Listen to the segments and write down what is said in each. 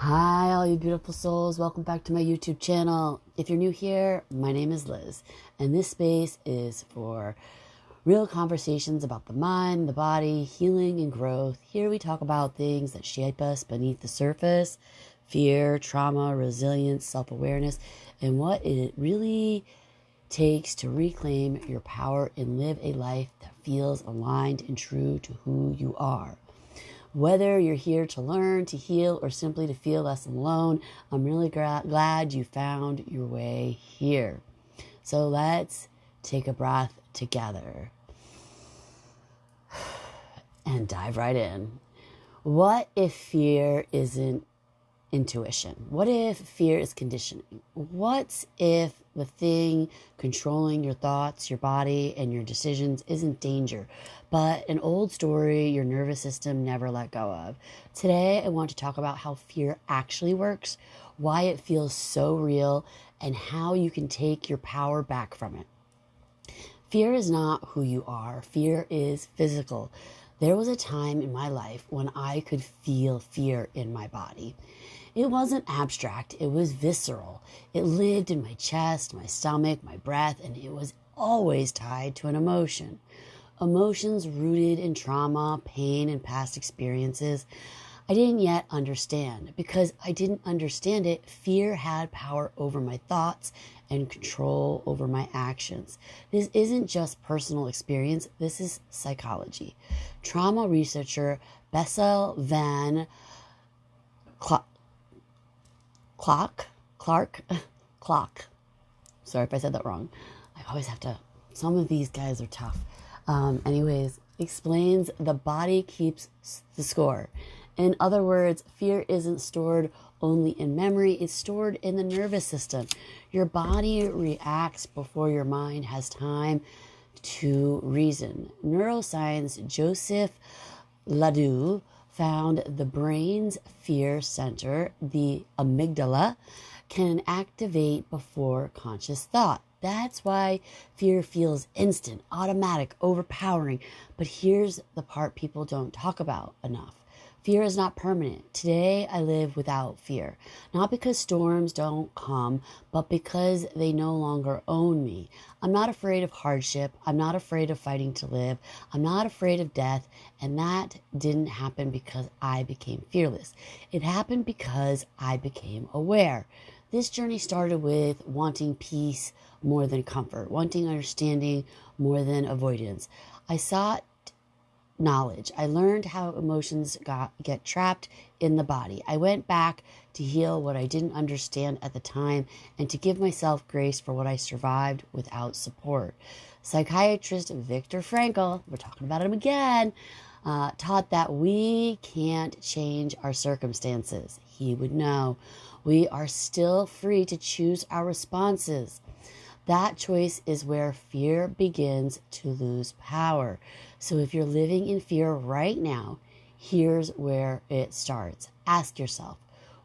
Hi, all you beautiful souls. Welcome back to my YouTube channel. If you're new here, my name is Liz, and this space is for real conversations about the mind, the body, healing, and growth. Here we talk about things that shape us beneath the surface: fear, trauma, resilience, self-awareness, and what it really takes to reclaim your power and live a life that feels aligned and true to who you are. Whether you're here to learn, to heal, or simply to feel less alone, I'm really glad you found your way here. So let's take a breath together and dive right in. What if fear isn't intuition? What if fear is conditioning? What if the thing controlling your thoughts, your body, and your decisions isn't danger, but an old story your nervous system never let go of? Today, I want to talk about how fear actually works, why it feels so real, and how you can take your power back from it. Fear is not who you are. Fear is physical. There was a time in my life when I could feel fear in my body. It wasn't abstract, it was visceral. It lived in my chest, my stomach, my breath, and it was always tied to an emotion. Emotions rooted in trauma, pain, and past experiences I didn't yet understand. Because I didn't understand it, fear had power over my thoughts and control over my actions. This isn't just personal experience, this is psychology. Trauma researcher Bessel van Clark. Sorry if I said that wrong. I always have to, some of these guys are tough. Anyways, explains the body keeps the score. In other words, fear isn't stored only in memory, it's stored in the nervous system. Your body reacts before your mind has time to reason. Neuroscience Joseph Ledoux found the brain's fear center, the amygdala, can activate before conscious thought. That's why fear feels instant, automatic, overpowering. But here's the part people don't talk about enough. Fear is not permanent. Today, I live without fear. Not because storms don't come, but because they no longer own me. I'm not afraid of hardship. I'm not afraid of fighting to live. I'm not afraid of death. And that didn't happen because I became fearless. It happened because I became aware. This journey started with wanting peace more than comfort, wanting understanding more than avoidance. I sought knowledge. I learned how emotions get trapped in the body. I went back to heal what I didn't understand at the time and to give myself grace for what I survived without support. Psychiatrist Viktor Frankl, we're talking about him again, taught that we can't change our circumstances. He would know. We are still free to choose our responses. That choice is where fear begins to lose power. So if you're living in fear right now, here's where it starts. Ask yourself,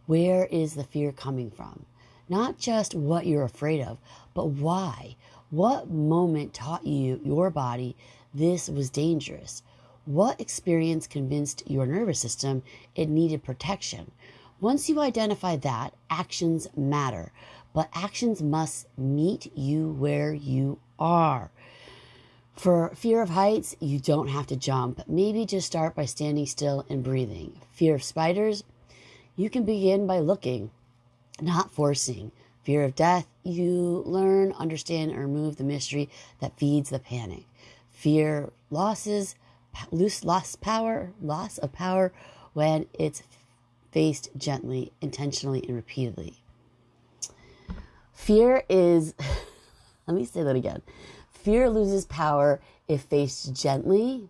where is the fear coming from? Not just what you're afraid of, but why? What moment taught you, your body, this was dangerous? What experience convinced your nervous system it needed protection? Once you identify that, actions matter. But actions must meet you where you are. For fear of heights, you don't have to jump. Maybe just start by standing still and breathing. Fear of spiders, you can begin by looking, not forcing. Fear of death, you learn, understand, and remove the mystery that feeds the panic. Fear loss of power when it's faced gently, intentionally, and repeatedly. Fear is, let me say that again. Fear loses power if faced gently,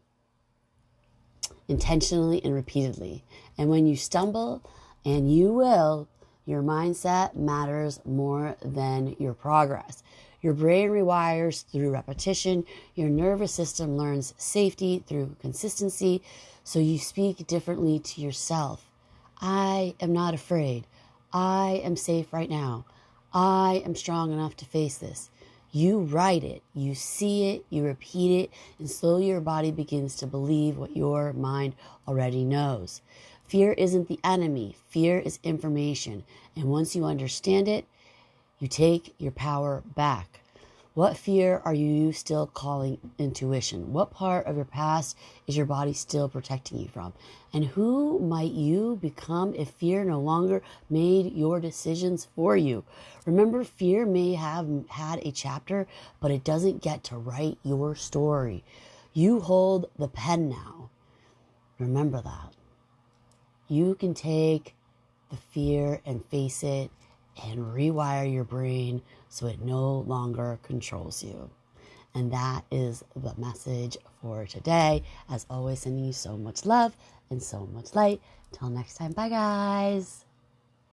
intentionally, and repeatedly. And when you stumble, and you will, your mindset matters more than your progress. Your brain rewires through repetition. Your nervous system learns safety through consistency. So you speak differently to yourself. I am not afraid. I am safe right now. I am strong enough to face this. You write it, you see it, you repeat it, and slowly your body begins to believe what your mind already knows. Fear isn't the enemy. Fear is information. And once you understand it, you take your power back. What fear are you still calling intuition? What part of your past is your body still protecting you from? And who might you become if fear no longer made your decisions for you? Remember, fear may have had a chapter, but it doesn't get to write your story. You hold the pen now. Remember that. You can take the fear and face it and rewire your brain so it no longer controls you. And that is the message for today. As always, sending you so much love and so much light. Till next time, bye guys.